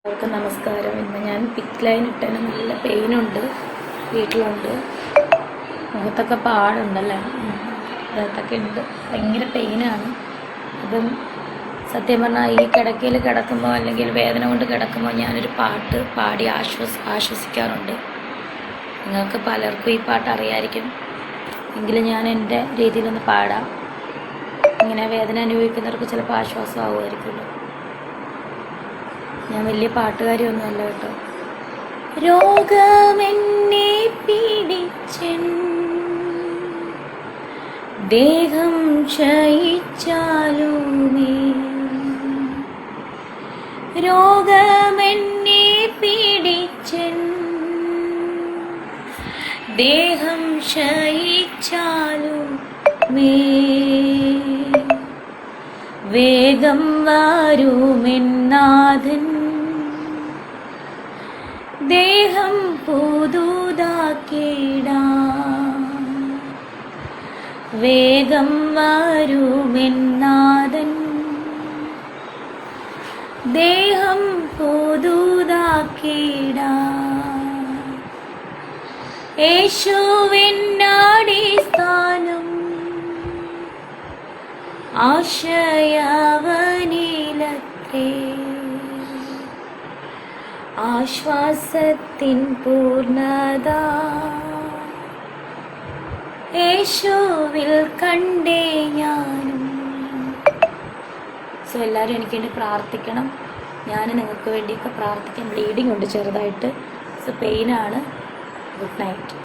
എല്ലാവർക്കും നമസ്കാരം. ഇന്ന് ഞാൻ പിക്ക് ലൈൻ ഇട്ടതിന് നല്ല പെയിനുണ്ട്, വീട്ടിലുണ്ട്. മുഖത്തൊക്കെ പാടുണ്ടല്ലേ, അതൊക്കെ ഉണ്ട്. ഭയങ്കര പെയിനാണ്. അപ്പം സത്യം പറഞ്ഞാൽ ഈ കിടക്കയിൽ കിടക്കുമ്പോൾ അല്ലെങ്കിൽ വേദന കൊണ്ട് കിടക്കുമ്പോൾ ഞാനൊരു പാട്ട് പാടി ആശ്വസിക്കാറുണ്ട്. നിങ്ങൾക്ക് പലർക്കും ഈ പാട്ട് അറിയാമായിരിക്കും, എങ്കിലും ഞാൻ എൻ്റെ രീതിയിലൊന്ന് പാടാം. ഇങ്ങനെ വേദന അനുഭവിക്കുന്നവർക്ക് ചിലപ്പോൾ ആശ്വാസമാകുമായിരിക്കുമല്ലോ. ഞാൻ വലിയ പാട്ടുകാരിയൊന്നുമല്ല കേട്ടോ. രോഗമെന്നെ പീഡിച്ചൻ, ദേഹം ക്ഷയിച്ചാലുമേ. രോഗമെന്നെ പീഡിച്ചൻ, ദേഹം ക്ഷയിച്ചാലുമേ. വേഗം വരുമെന്നാഥൻ, ദേഹം പുതുതാക്കിടാം. വേഗം വരുമെന്നാഥൻ, ദേഹം പുതുതാക്കിടാം. യേശുവിനടിസ്ഥാനം, ആശയവനിലത്തെ. ആശ്വാസത്തിൻ പൂർണ്ണത യേശുവിൽ കണ്ടേ ഞാനും. സോ എല്ലാവരും എനിക്ക് വേണ്ടി പ്രാർത്ഥിക്കണം. ഞാൻ നിങ്ങൾക്ക് വേണ്ടിയൊക്കെ പ്രാർത്ഥിക്കാം. ബ്ലീഡിങ് ഉണ്ട് ചെറുതായിട്ട്. സോ പെയിനാണ്. Good night.